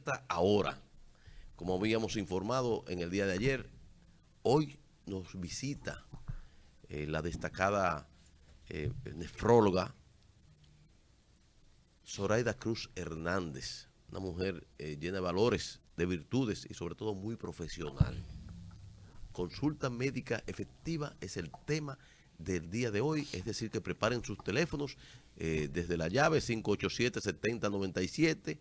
despierta ahora. Como habíamos informado en el día de ayer, hoy nos visita la destacada nefróloga Zoraida Cruz Hernández, una mujer llena de valores, de virtudes y sobre todo muy profesional. Consulta médica efectiva es el tema del día de hoy, es decir, que preparen sus teléfonos desde la llave 587-7097,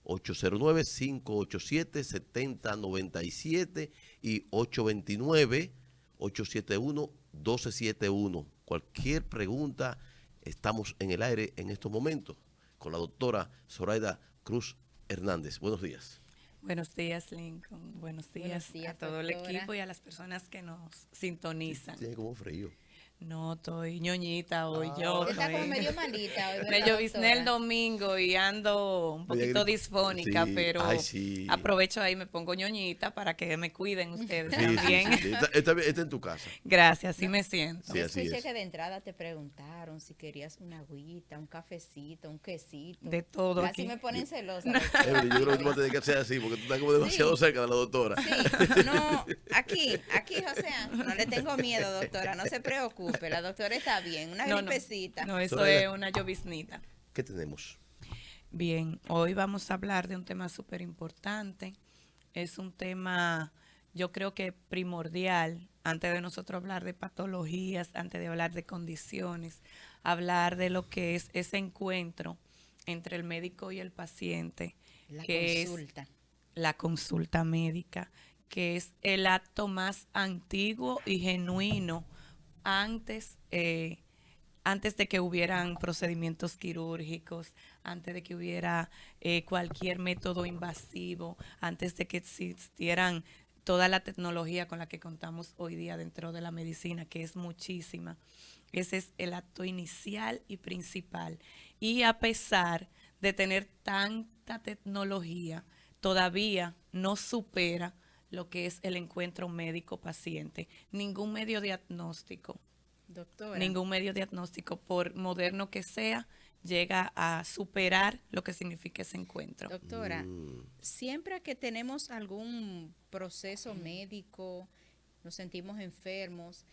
809-587-7097 y 829-871-1271. Cualquier pregunta, estamos en el aire en estos momentos con la doctora Zoraida Cruz Hernández. Buenos días. Buenos días, Lincoln. Buenos días a todo el equipo y a las personas que nos sintonizan. Tiene como frío. No, estoy ñoñita hoy yo. Está como medio malita hoy, Me ¿verdad, llovizné el doctora? domingo y ando un poquito disfónica, Sí, pero ay, sí. aprovecho ahí, me pongo ñoñita para que me cuiden ustedes Sí, también. sí. Está en tu casa. Gracias, así me siento. Sí, Yo así escuché es. que de entrada te preguntaron si querías una agüita, un cafecito, un quesito. De todo Casi aquí. me ponen celosa, Evelyn, yo doctora. creo que tú vas a tener que hacer así, porque tú estás como demasiado Sí, cerca de la doctora. sí, no, aquí, o sea, no le tengo miedo, doctora, no se preocupe, la doctora está bien, una No, no, gripecita. no, eso Zoraida, es una lloviznita. ¿qué tenemos? Bien, hoy vamos a hablar de un tema súper importante. Es un tema, yo creo que primordial, antes de nosotros hablar de patologías, antes de hablar de condiciones, hablar de lo que es ese encuentro entre el médico y el paciente, La que es consulta. la consulta médica, que es el acto más antiguo y genuino antes, antes de que hubieran procedimientos quirúrgicos, antes de que hubiera cualquier método invasivo, antes de que existieran toda la tecnología con la que contamos hoy día dentro de la medicina, que es muchísima. Ese es el acto inicial y principal. Y a pesar de tener tanta tecnología, todavía no supera lo que es el encuentro médico-paciente. Doctora, Ningún medio diagnóstico, por moderno que sea, llega a superar lo que significa ese encuentro. doctora, siempre que tenemos algún proceso médico, nos sentimos enfermos,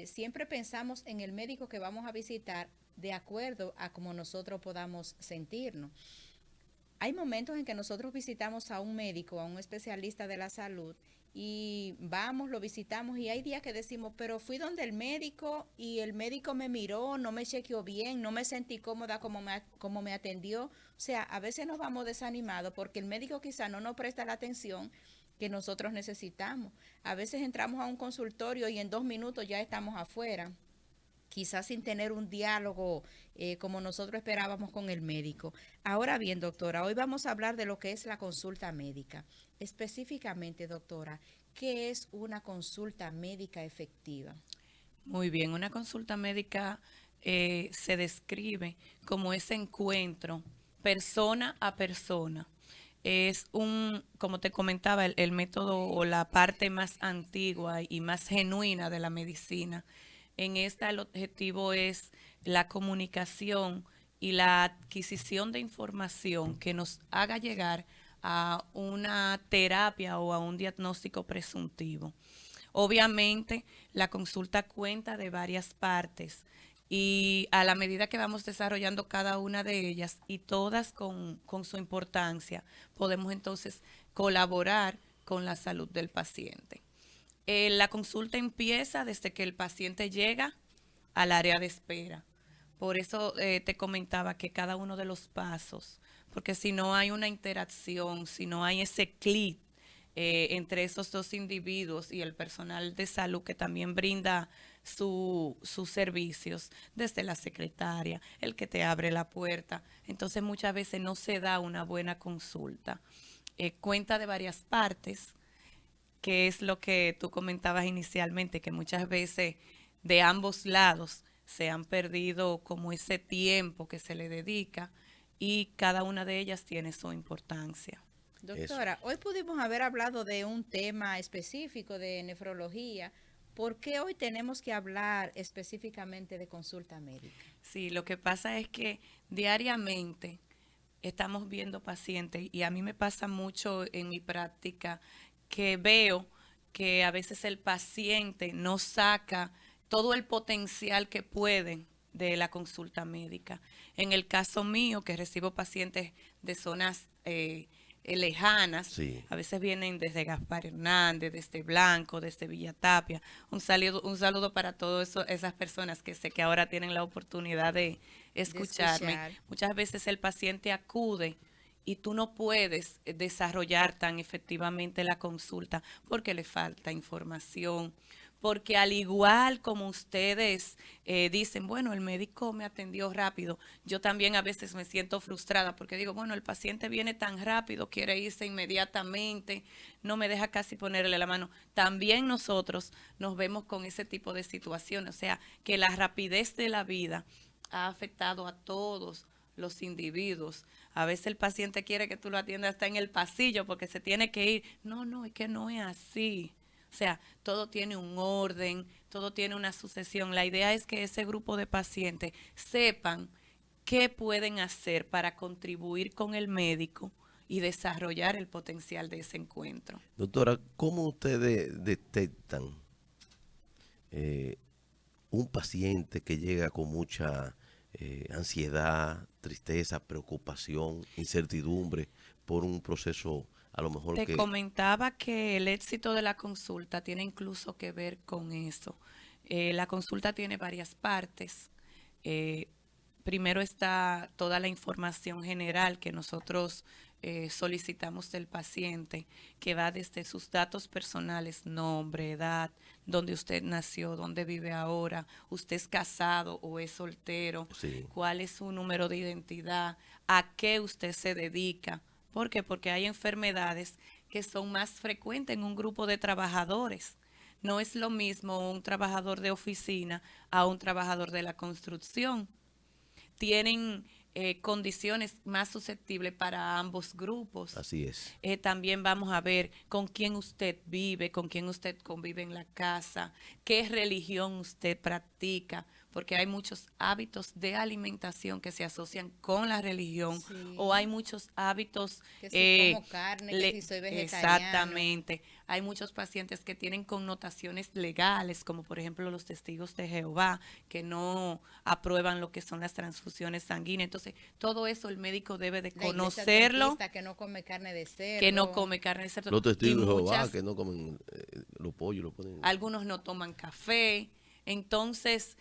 siempre pensamos en el médico que vamos a visitar de acuerdo a cómo nosotros podamos sentirnos. Hay momentos en que nosotros visitamos a un médico, a un especialista de la salud, y vamos, lo visitamos, y hay días que decimos, pero fui donde el médico y el médico me miró, no me chequeó bien, no me sentí cómoda como me atendió. O sea, a veces nos vamos desanimados porque el médico quizá no nos presta la atención que nosotros necesitamos. A veces entramos a un consultorio y en 2 minutos ya estamos afuera, quizás sin tener un diálogo como nosotros esperábamos con el médico. Ahora bien, doctora, hoy vamos a hablar de lo que es la consulta médica. Específicamente, doctora, ¿qué es una consulta médica efectiva? Muy bien, una consulta médica se describe como ese encuentro persona a persona. Es un, como te comentaba, el método o la parte más antigua y más genuina de la medicina. En esta el objetivo es la comunicación y la adquisición de información que nos haga llegar a una terapia o a un diagnóstico presuntivo. Obviamente, la consulta cuenta de varias partes y a la medida que vamos desarrollando cada una de ellas y todas con su importancia, podemos entonces colaborar con la salud del paciente. La consulta empieza desde que el paciente llega al área de espera. Por eso te comentaba que cada uno de los pasos, porque si no hay una interacción, si no hay ese clic entre esos dos individuos y el personal de salud que también brinda sus servicios, desde la secretaria, el que te abre la puerta, entonces muchas veces no se da una buena consulta. Cuenta de varias partes, que es lo que tú comentabas inicialmente, que muchas veces de ambos lados se han perdido como ese tiempo que se le dedica y cada una de ellas tiene su importancia. Eso. Doctora, hoy pudimos haber hablado de un tema específico de nefrología. ¿Por qué hoy tenemos que hablar específicamente de consulta médica? Sí, lo que pasa es que diariamente estamos viendo pacientes y a mí me pasa mucho en mi práctica que veo que a veces el paciente no saca todo el potencial que puede de la consulta médica. En el caso mío, que recibo pacientes de zonas lejanas, Sí. a veces vienen desde Gaspar Hernández, desde Blanco, desde Villa Tapia. Un saludo para todas esas personas que sé que ahora tienen la oportunidad de escucharme. escuchar. Muchas veces el paciente acude y tú no puedes desarrollar tan efectivamente la consulta porque le falta información, porque al igual como ustedes dicen, bueno, el médico me atendió rápido, yo también a veces me siento frustrada porque digo, bueno, el paciente viene tan rápido, quiere irse inmediatamente, no me deja casi ponerle la mano. También nosotros nos vemos con ese tipo de situaciones, o sea, que la rapidez de la vida ha afectado a todos los individuos. A veces el paciente quiere que tú lo atiendas hasta en el pasillo porque se tiene que ir. No, no, es que no es así. O sea, todo tiene un orden, todo tiene una sucesión. La idea es que ese grupo de pacientes sepan qué pueden hacer para contribuir con el médico y desarrollar el potencial de ese encuentro. Doctora, ¿cómo ustedes detectan un paciente que llega con mucha ansiedad, tristeza, preocupación, incertidumbre por un proceso a lo mejor Te que... comentaba que el éxito de la consulta tiene incluso que ver con eso. La consulta tiene varias partes. Eh, Primero está toda la información general que nosotros solicitamos del paciente, que va desde sus datos personales, nombre, edad, dónde usted nació, dónde vive ahora, usted es casado o es soltero, Sí. cuál es su número de identidad, a qué usted se dedica. ¿Por qué? Porque hay enfermedades que son más frecuentes en un grupo de trabajadores. No es lo mismo un trabajador de oficina a un trabajador de la construcción. Tienen condiciones más susceptibles para ambos grupos. Así es. También vamos a ver con quién usted vive, con quién usted convive en la casa, qué religión usted practica, porque hay muchos hábitos de alimentación que se asocian con la religión, Sí. o hay muchos hábitos... Que si como carne, que si soy vegetariano. Exactamente. Hay muchos pacientes que tienen connotaciones legales, como por ejemplo los testigos de Jehová, que no aprueban lo que son las transfusiones sanguíneas. Entonces, todo eso el médico debe de La iglesia conocerlo, adventista que no come carne de cerdo. que no come carne de cerdo. Los Y testigos de Jehová muchas, que no comen los pollos, lo ponen... algunos no toman café. Entonces,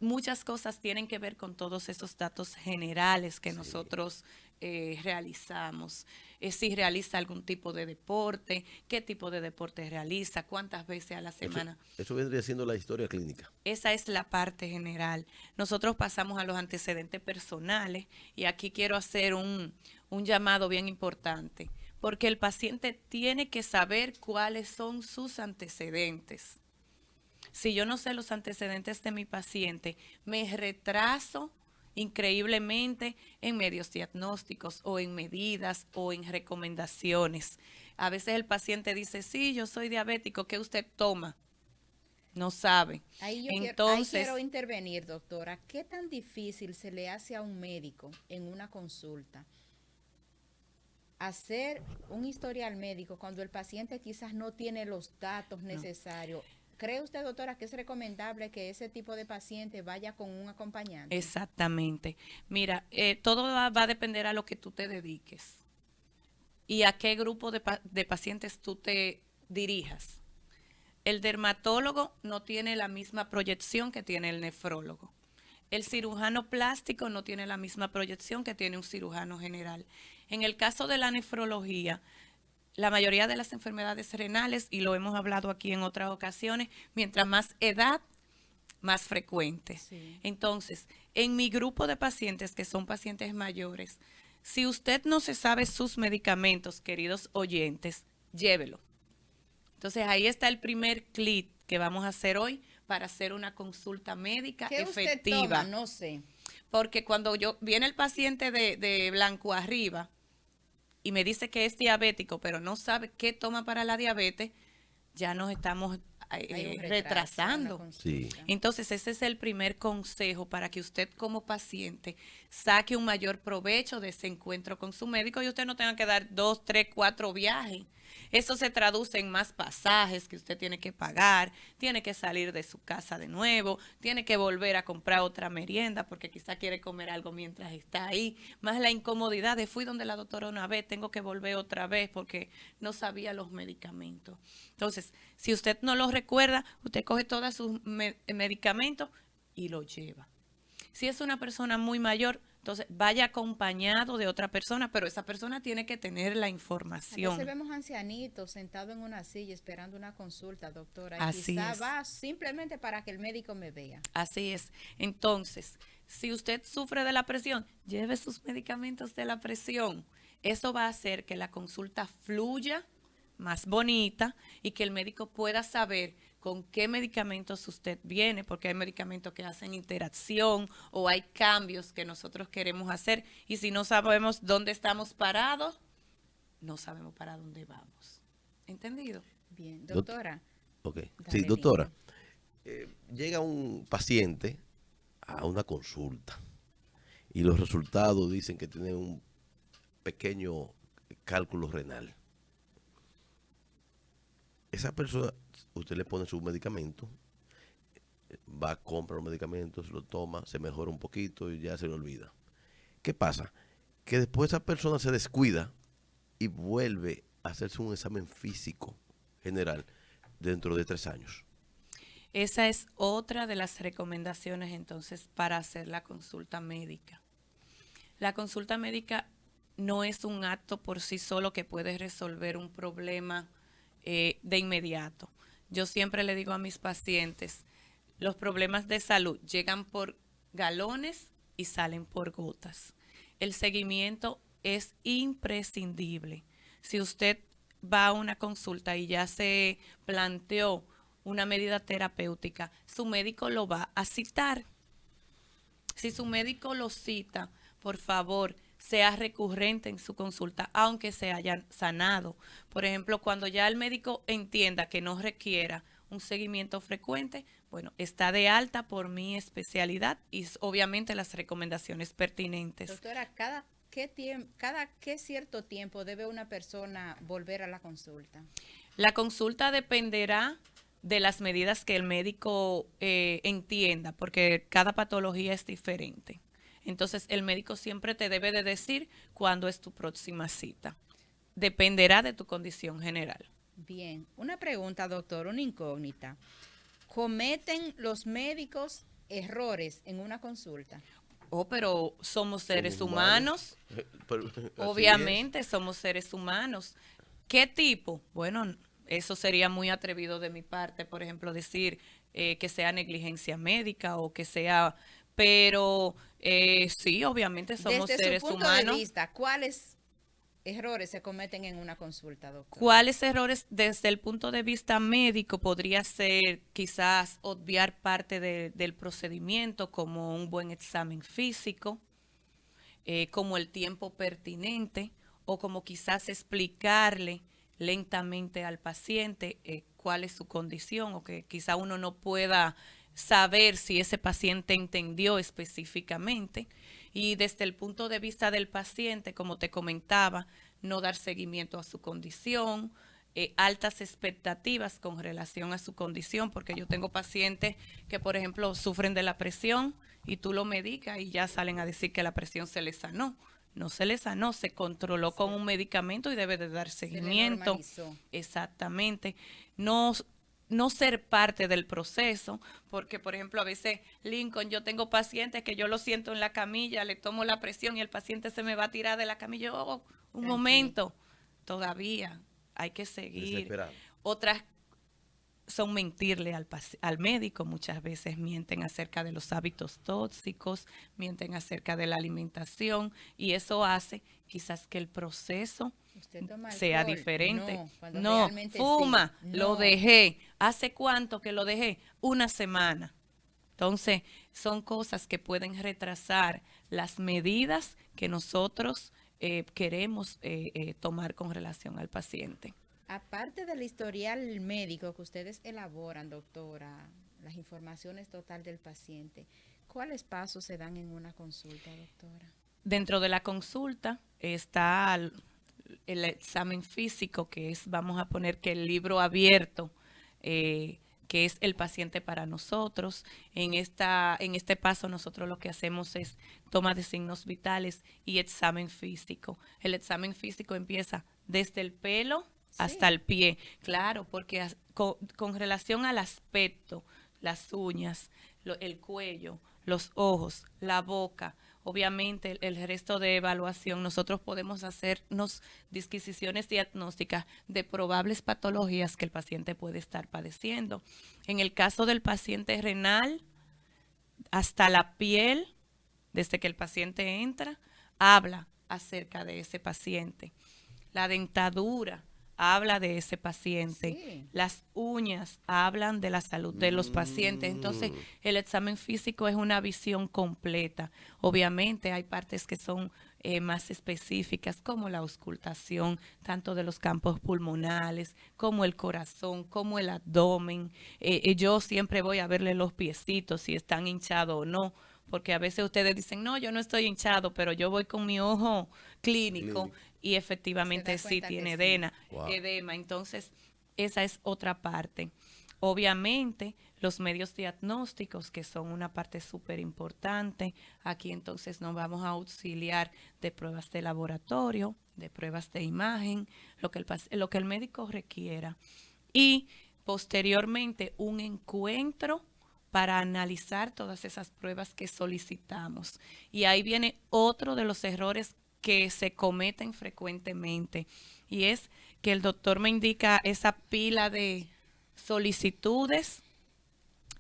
muchas cosas tienen que ver con todos esos datos generales que Sí. nosotros realizamos. Si realiza algún tipo de deporte, qué tipo de deporte realiza, cuántas veces a la semana. Eso vendría siendo la historia clínica. Esa es la parte general. Nosotros pasamos a los antecedentes personales y aquí quiero hacer un llamado bien importante, porque el paciente tiene que saber cuáles son sus antecedentes. Si yo no sé los antecedentes de mi paciente, me retraso increíblemente en medios diagnósticos o en medidas o en recomendaciones. A veces el paciente dice, sí, yo soy diabético, ¿qué usted toma? No sabe. Ahí Entonces, quiero intervenir, doctora. ¿Qué tan difícil se le hace a un médico en una consulta hacer un historial médico cuando el paciente quizás no tiene los datos necesarios? ¿Cree usted, doctora, que es recomendable que ese tipo de paciente vaya con un acompañante? Exactamente. Mira, todo va a depender a lo que tú te dediques y a qué grupo de pacientes tú te dirijas. El dermatólogo no tiene la misma proyección que tiene el nefrólogo. El cirujano plástico no tiene la misma proyección que tiene un cirujano general. En el caso de la nefrología, la mayoría de las enfermedades renales, y lo hemos hablado aquí en otras ocasiones, mientras más edad, más frecuente. Sí. Entonces, en mi grupo de pacientes, que son pacientes mayores, si usted no se sabe sus medicamentos, queridos oyentes, llévelo. Entonces, ahí está el primer clic que vamos a hacer hoy para hacer una consulta médica ¿Qué efectiva. usted toma? No sé. Porque cuando viene el paciente de blanco arriba y me dice que es diabético, pero no sabe qué toma para la diabetes, ya nos estamos Hay un retraso en la retrasando. consulta. Sí. Entonces, ese es el primer consejo para que usted como paciente saque un mayor provecho de ese encuentro con su médico y usted no tenga que dar 2, 3, 4 viajes. Eso se traduce en más pasajes que usted tiene que pagar, tiene que salir de su casa de nuevo, tiene que volver a comprar otra merienda porque quizá quiere comer algo mientras está ahí, más la incomodidad de fui donde la doctora una vez, tengo que volver otra vez porque no sabía los medicamentos. Entonces, si usted no lo recuerda, usted coge todos sus medicamentos y lo lleva. Si es una persona muy mayor, entonces vaya acompañado de otra persona, pero esa persona tiene que tener la A información. veces vemos ancianitos sentados en una silla esperando una consulta, doctora, y Así quizá es. va simplemente para que el médico me vea. Así es. Entonces, si usted sufre de la presión, lleve sus medicamentos de la presión. Eso va a hacer que la consulta fluya más bonita y que el médico pueda saber con qué medicamentos usted viene, porque hay medicamentos que hacen interacción o hay cambios que nosotros queremos hacer y si no sabemos dónde estamos parados, no sabemos para dónde vamos. ¿Entendido? Bien, Doc- doctora. Ok. Dale, Sí, doctora. lindo. Llega un paciente a una consulta y los resultados dicen que tiene un pequeño cálculo renal. Esa persona, usted le pone su medicamento, va, compra los medicamentos, lo toma, se mejora un poquito y ya se le olvida. ¿Qué pasa? Que después esa persona se descuida y vuelve a hacerse un examen físico general dentro de 3 años. Esa es otra de las recomendaciones entonces para hacer la consulta médica. La consulta médica no es un acto por sí solo que puede resolver un problema de inmediato. Yo siempre le digo a mis pacientes, los problemas de salud llegan por galones y salen por gotas. El seguimiento es imprescindible. Si usted va a una consulta y ya se planteó una medida terapéutica, su médico lo va a citar. Si su médico lo cita, por favor, sea recurrente en su consulta, aunque se haya sanado. Por ejemplo, cuando ya el médico entienda que no requiera un seguimiento frecuente, bueno, está de alta por mi especialidad y obviamente las recomendaciones pertinentes. Doctora, cada qué cierto tiempo debe una persona volver a la consulta? La consulta dependerá de las medidas que el médico entienda, porque cada patología es diferente. Entonces, el médico siempre te debe de decir cuándo es tu próxima cita. Dependerá de tu condición general. Bien, una pregunta, doctor, una incógnita. ¿Cometen los médicos errores en una consulta? Oh, pero somos seres Somos humanos. Pero, así Obviamente somos seres humanos. ¿Qué tipo? Bueno, eso sería muy atrevido de mi parte, por ejemplo, decir que sea negligencia médica o que sea, pero sí, obviamente somos Desde seres su punto humanos. de vista, ¿cuáles errores se cometen en una consulta, doctor? ¿Cuáles errores desde el punto de vista médico podría ser quizás obviar parte del procedimiento como un buen examen físico, como el tiempo pertinente o como quizás explicarle lentamente al paciente cuál es su condición o que quizá uno no pueda saber si ese paciente entendió específicamente. Y desde el punto de vista del paciente, como te comentaba, no dar seguimiento a su condición, altas expectativas con relación a su condición, porque yo tengo pacientes que, por ejemplo, sufren de la presión y tú lo medicas y ya salen a decir que la presión se les sanó. No se les sanó, se controló con un medicamento y debe de dar seguimiento. normalizó. Exactamente. No ser parte del proceso, porque por ejemplo a veces, Lincoln, yo tengo pacientes que yo lo siento en la camilla, le tomo la presión y el paciente se me va a tirar de la camilla. Oh, un Tranquilo. momento, todavía hay que seguir. Desesperado. Otras son mentirle al médico, muchas veces mienten acerca de los hábitos tóxicos, mienten acerca de la alimentación y eso hace quizás que el proceso ¿Usted toma sea alcohol? diferente. No, cuando No, realmente fuma, sí. lo No. dejé. ¿Hace cuánto que lo dejé? Una semana. Entonces, son cosas que pueden retrasar las medidas que nosotros queremos tomar con relación al paciente. Aparte del historial médico que ustedes elaboran, doctora, las informaciones total del paciente, ¿cuáles pasos se dan en una consulta, doctora? Dentro de la consulta está el examen físico, que es, vamos a poner que el libro abierto, que es el paciente para nosotros. En este paso nosotros lo que hacemos es toma de signos vitales y examen físico. El examen físico empieza desde el pelo hasta Sí. el pie, claro, porque con relación al aspecto, las uñas, el cuello, los ojos, la boca, obviamente el resto de evaluación, nosotros podemos hacernos disquisiciones diagnósticas de probables patologías que el paciente puede estar padeciendo. En el caso del paciente renal, hasta la piel, desde que el paciente entra, habla acerca de ese paciente. La dentadura habla de ese paciente. Sí. Las uñas hablan de la salud de los pacientes. Entonces, el examen físico es una visión completa. Obviamente, hay partes que son más específicas, como la auscultación, tanto de los campos pulmonales, como el corazón, como el abdomen. Yo siempre voy a verle los piecitos, si están hinchados o no, porque a veces ustedes dicen, no, yo no estoy hinchado, pero yo voy con mi ojo clínico y Se efectivamente da sí cuenta que tiene sí. Wow. edema. Entonces, esa es otra parte. Obviamente, los medios diagnósticos, que son una parte súper importante. Aquí entonces nos vamos a auxiliar de pruebas de laboratorio, de pruebas de imagen, lo que el médico requiera. Y posteriormente un encuentro para analizar todas esas pruebas que solicitamos. Y ahí viene otro de los errores que se cometen frecuentemente, y es que el doctor me indica esa pila de solicitudes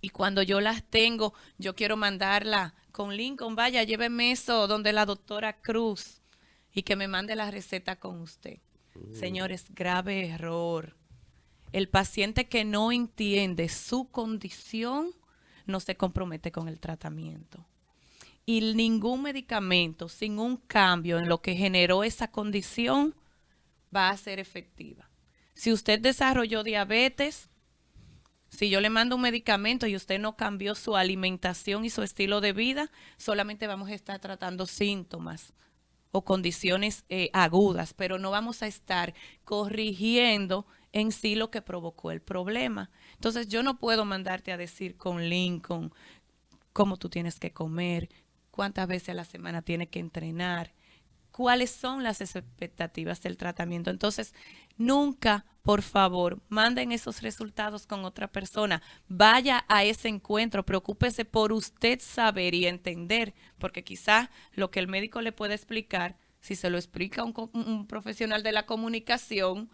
y cuando yo las tengo, yo quiero mandarla con Lincoln, vaya, lléveme eso donde la doctora Cruz y que me mande la receta con usted. Señores, grave error. El paciente que no entiende su condición no se compromete con el tratamiento. Y ningún medicamento sin un cambio en lo que generó esa condición va a ser efectiva. Si usted desarrolló diabetes, si yo le mando un medicamento y usted no cambió su alimentación y su estilo de vida, solamente vamos a estar tratando síntomas o condiciones agudas, pero no vamos a estar corrigiendo en sí lo que provocó el problema. Entonces yo no puedo mandarte a decir con Lincoln cómo tú tienes que comer, cuántas veces a la semana tienes que entrenar, cuáles son las expectativas del tratamiento. Entonces, nunca, por favor, manden esos resultados con otra persona. Vaya a ese encuentro, preocúpese por usted saber y entender, porque quizás lo que el médico le puede explicar, si se lo explica un profesional de la comunicación,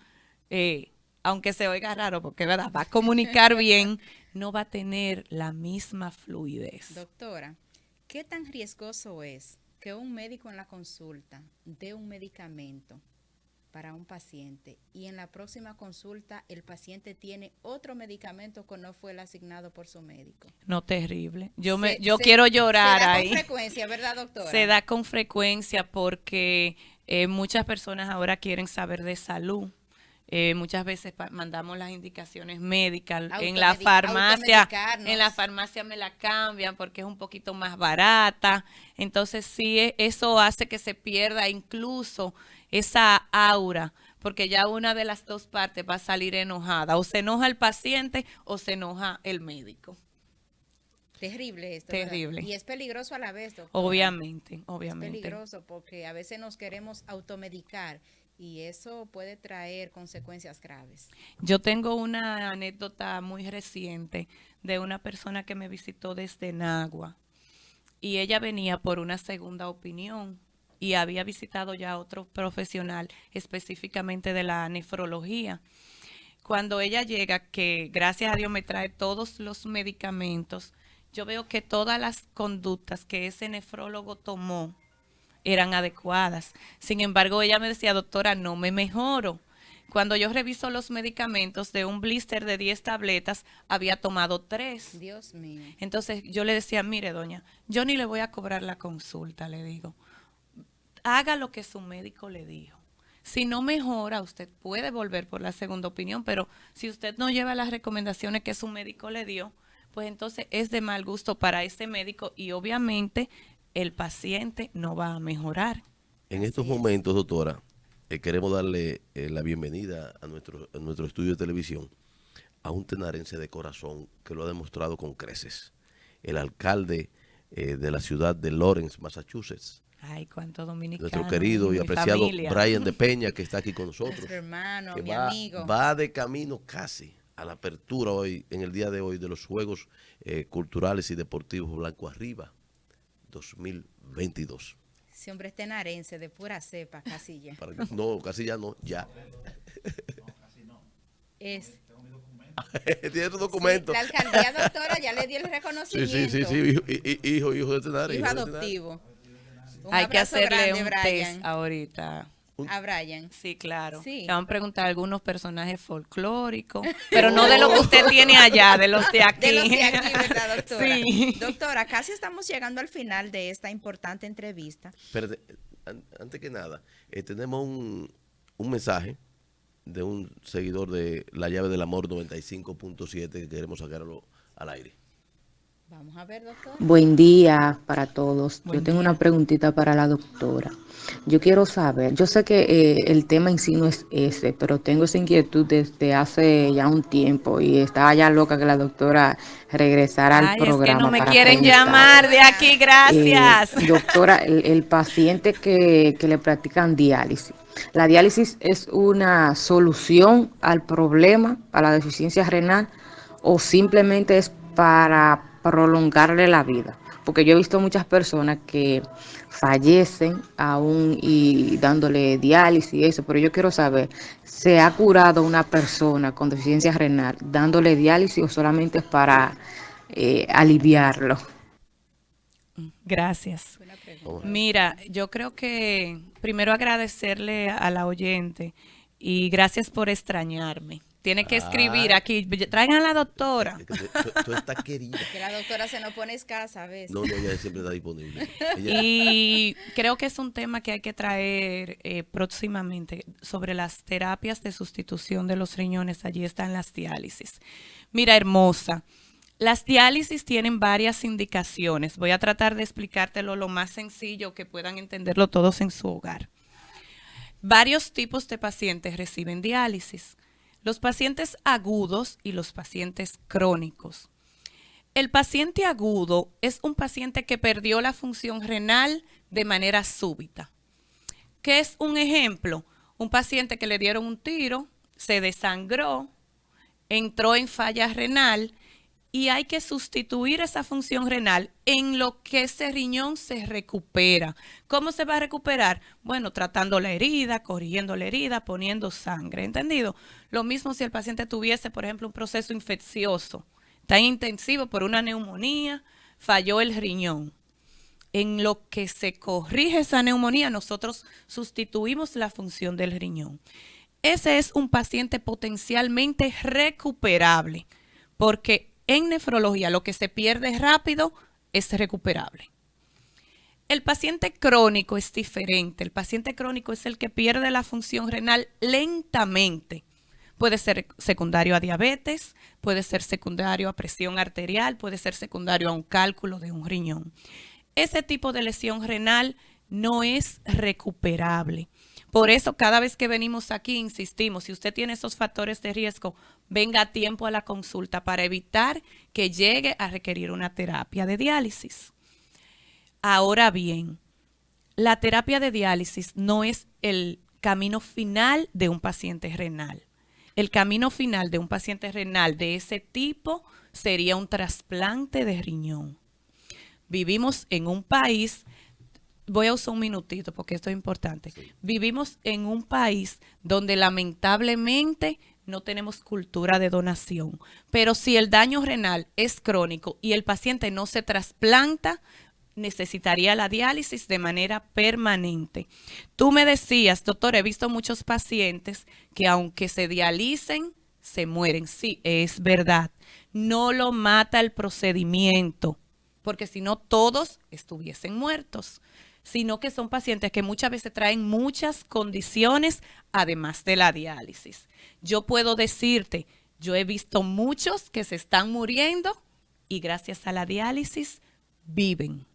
aunque se oiga raro, porque ¿verdad? Va a comunicar bien, no va a tener la misma fluidez. Doctora, ¿qué tan riesgoso es que un médico en la consulta dé un medicamento para un paciente y en la próxima consulta el paciente tiene otro medicamento que no fue el asignado por su médico? No, terrible. Yo Se quiero llorar da ahí. con frecuencia, ¿verdad, doctora? Se da con frecuencia porque muchas personas ahora quieren saber de salud. Muchas veces mandamos las indicaciones médicas en la farmacia. En la farmacia me la cambian porque es un poquito más barata. Entonces sí, eso hace que se pierda incluso esa aura, porque ya una de las dos partes va a salir enojada. O se enoja el paciente o se enoja el médico. Terrible esto, Terrible. ¿verdad? Y es peligroso a la vez, doctora. Obviamente. Es peligroso porque a veces nos queremos automedicar y eso puede traer consecuencias graves. Yo tengo una anécdota muy reciente de una persona que me visitó desde Nagua y ella venía por una segunda opinión y había visitado ya a otro profesional específicamente de la nefrología. Cuando ella llega, que gracias a Dios me trae todos los medicamentos, yo veo que todas las conductas que ese nefrólogo tomó eran adecuadas. Sin embargo, ella me decía, doctora, no me mejoro. Cuando yo reviso los medicamentos de un blister de 10 tabletas, había tomado 3. Dios mío. Entonces yo le decía, mire, doña, yo ni le voy a cobrar la consulta, le digo. Haga lo que su médico le dijo. Si no mejora, usted puede volver por la segunda opinión, pero si usted no lleva las recomendaciones que su médico le dio, pues entonces es de mal gusto para ese médico y obviamente el paciente no va a mejorar. En estos momentos, doctora, queremos darle la bienvenida a nuestro estudio de televisión a un tenarense de corazón que lo ha demostrado con creces. El alcalde de la ciudad de Lawrence, Massachusetts. Ay, cuánto dominicano. Nuestro querido y apreciado familia. Brian de Peña, que está aquí con nosotros. Nuestro hermano, que mi va, amigo. va de camino casi a la apertura hoy, en el día de hoy, de los Juegos Culturales y Deportivos Blanco Arriba 2022. Ese hombre es tenarense, de pura cepa, casi ya. No, casi ya no, ya. Es. Tiene tu documento. Sí, la alcaldía, doctora, ya le dio el Sí, reconocimiento. sí, hijo de Tenares. Hijo adoptivo. Un Hay que abrazo hacerle grande, un Brian. test ahorita. A Brian. Sí, claro. Sí. Le van a preguntar algunos personajes folclóricos, pero no de lo que usted tiene allá, de los de aquí. De los de aquí, ¿verdad, doctora? Sí. Doctora, casi estamos llegando al final de esta importante entrevista. Espérate, antes que nada, tenemos un mensaje de un seguidor de La Llave del Amor 95.7 que queremos sacarlo al aire. Vamos a ver, doctora. Buen día para todos. Buen Yo tengo día. una preguntita para la doctora. Yo quiero saber, yo sé que el tema en sí no es ese, pero tengo esa inquietud desde hace ya un tiempo y estaba ya loca que la doctora regresara al Ay, programa. es que no me para quieren preguntar. llamar de aquí, gracias. Doctora, el paciente que le practican diálisis, ¿la diálisis es una solución al problema, a la deficiencia renal, o simplemente es para prolongarle la vida? Porque yo he visto muchas personas que fallecen aún y dándole diálisis y eso, pero yo quiero saber, ¿se ha curado una persona con deficiencia renal dándole diálisis o solamente es para aliviarlo? Gracias. Buena pregunta. Vamos. Mira, yo creo que primero agradecerle a la oyente y gracias por extrañarme. Tiene que escribir aquí, traigan a la doctora. Es que tú estás querida. Que la doctora se nos pone escasa a veces. No, ella siempre está disponible. Ella- Y creo que es un tema que hay que traer próximamente sobre las terapias de sustitución de los riñones. Allí están las diálisis. Mira, hermosa, las diálisis tienen varias indicaciones. Voy a tratar de explicártelo lo más sencillo que puedan entenderlo todos en su hogar. Varios tipos de pacientes reciben diálisis. Los pacientes agudos y los pacientes crónicos. El paciente agudo es un paciente que perdió la función renal de manera súbita. ¿Qué es un ejemplo? Un paciente que le dieron un tiro, se desangró, entró en falla renal y hay que sustituir esa función renal en lo que ese riñón se recupera. ¿Cómo se va a recuperar? Bueno, tratando la herida, corrigiendo la herida, poniendo sangre, ¿entendido? Lo mismo si el paciente tuviese, por ejemplo, un proceso infeccioso, tan intensivo por una neumonía, falló el riñón. En lo que se corrige esa neumonía, nosotros sustituimos la función del riñón. Ese es un paciente potencialmente recuperable, porque en nefrología lo que se pierde rápido es recuperable. El paciente crónico es diferente. El paciente crónico es el que pierde la función renal lentamente. Puede ser secundario a diabetes, puede ser secundario a presión arterial, puede ser secundario a un cálculo de un riñón. Ese tipo de lesión renal no es recuperable. Por eso, cada vez que venimos aquí, insistimos, si usted tiene esos factores de riesgo, venga a tiempo a la consulta para evitar que llegue a requerir una terapia de diálisis. Ahora bien, la terapia de diálisis no es el camino final de un paciente renal. El camino final de un paciente renal de ese tipo sería un trasplante de riñón. Vivimos en un país, voy a usar un minutito porque esto es importante. Sí. Vivimos en un país donde lamentablemente no tenemos cultura de donación. Pero si el daño renal es crónico y el paciente no se trasplanta, necesitaría la diálisis de manera permanente. Tú me decías, doctor, he visto muchos pacientes que aunque se dialicen, se mueren. Sí, es verdad. No lo mata el procedimiento, porque si no todos estuviesen muertos. sino que son pacientes que muchas veces traen muchas condiciones además de la diálisis. Yo puedo decirte, yo he visto muchos que se están muriendo y gracias a la diálisis viven.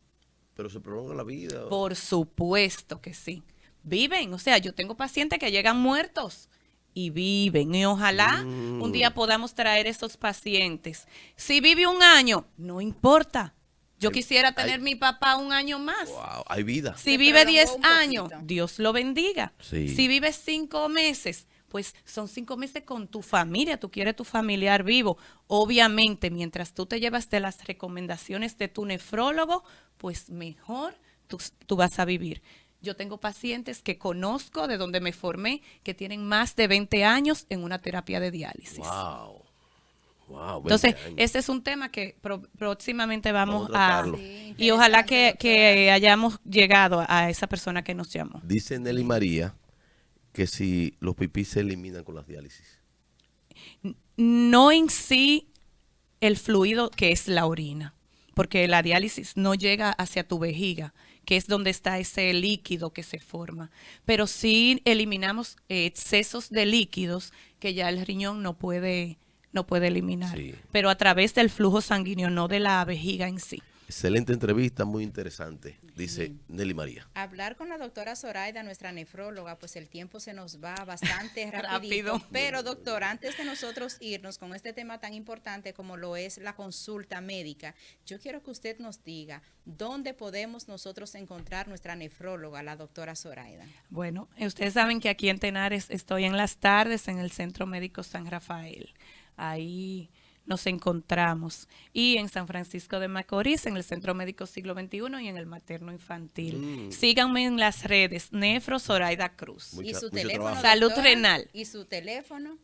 Pero se prolonga la vida. Por supuesto que sí. Viven. O sea, yo tengo pacientes que llegan muertos y viven. Y ojalá un día podamos traer esos pacientes. Si vive un año, no importa. Yo quisiera tener mi papá un año más. Wow, hay vida. Si vive 10 años, Dios lo bendiga. Sí. Si vive 5 meses, pues son 5 meses con tu familia. Tú quieres tu familiar vivo. Obviamente, mientras tú te llevas de las recomendaciones de tu nefrólogo, pues mejor tú vas a vivir. Yo tengo pacientes que conozco, de donde me formé, que tienen más de 20 años en una terapia de diálisis. Wow. Wow, Entonces, 20 años. ese es un tema que próximamente vamos Vamos a a... tratarlo. Sí, Y ojalá interesante, que hayamos llegado a esa persona que nos llamó. Dice Nelly María que si los pipí se eliminan con las diálisis. No en sí el fluido que es la orina, porque la diálisis no llega hacia tu vejiga, que es donde está ese líquido que se forma, pero sí eliminamos excesos de líquidos que ya el riñón no puede eliminar, Sí. pero a través del flujo sanguíneo, no de la vejiga en sí. Excelente entrevista, muy interesante, dice Nelly María. Hablar con la doctora Zoraida, nuestra nefróloga, pues el tiempo se nos va bastante Rápido. rapidito. Pero doctora, antes de nosotros irnos con este tema tan importante como lo es la consulta médica, yo quiero que usted nos diga dónde podemos nosotros encontrar nuestra nefróloga, la doctora Zoraida. Bueno, ustedes saben que aquí en Tenares estoy en las tardes en el Centro Médico San Rafael. Ahí nos encontramos. Y en San Francisco de Macorís, en el Centro Médico Siglo XXI y en el Materno Infantil. Síganme en las redes, Nefro Zoraida Cruz. Y su mucho teléfono, trabajo. Salud doctora, renal. Y su teléfono.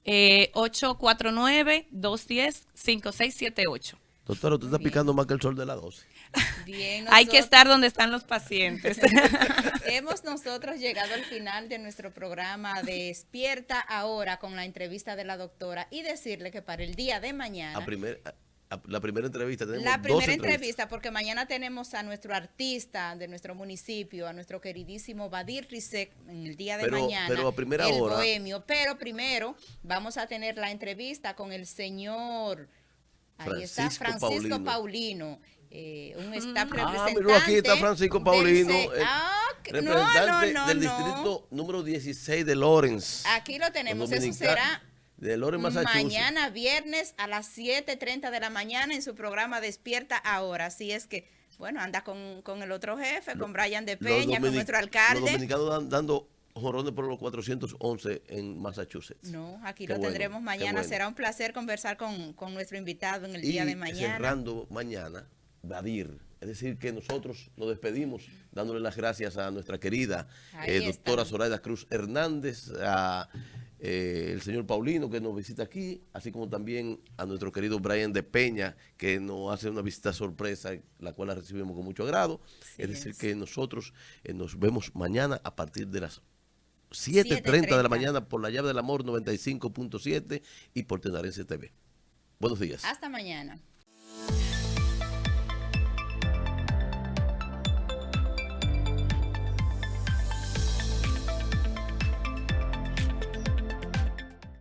849-210-5678. Doctora, usted está picando más que el sol de las 12. Bien, Hay que nosotros- estar donde están los pacientes. Hemos nosotros llegado al final de nuestro programa Despierta Ahora con la entrevista de la doctora y decirle que para el día de mañana, La primera entrevista, tenemos la dos primera entrevistas. entrevista, porque mañana tenemos a nuestro artista de nuestro municipio, a nuestro queridísimo Badir Rizek, en el día de mañana, pero a primera el hora. bohemio. Pero primero vamos a tener la entrevista con el señor, ahí está, Francisco Paulino. Un staff representante. mira, aquí está Francisco Paulino, representante no, del no. distrito número 16 de Lawrence. Aquí lo tenemos, eso Dominicana, será de Lawrence, Massachusetts. mañana viernes a las 7:30 de la mañana en su programa Despierta Ahora. Así es que, bueno, anda con el otro jefe, con Brian de Peña, con nuestro Los alcalde. dominicanos dando jorrones por los 411 en Massachusetts. No, aquí Qué lo bueno, tendremos qué mañana. bueno. Será un placer conversar con nuestro invitado en el Y día de mañana. cerrando mañana, Badir. Es decir, que nosotros nos despedimos dándole las gracias a nuestra querida Ahí doctora está. Zoraida Cruz Hernández, a el señor Paulino que nos visita aquí, así como también a nuestro querido Brian de Peña, que nos hace una visita sorpresa, la cual la recibimos con mucho agrado. Sí es decir, es. que nosotros nos vemos mañana a partir de las 7:30 de la 7:30. mañana por La Llave del Amor 95.7 y por Tenarense TV. Buenos días. Hasta mañana.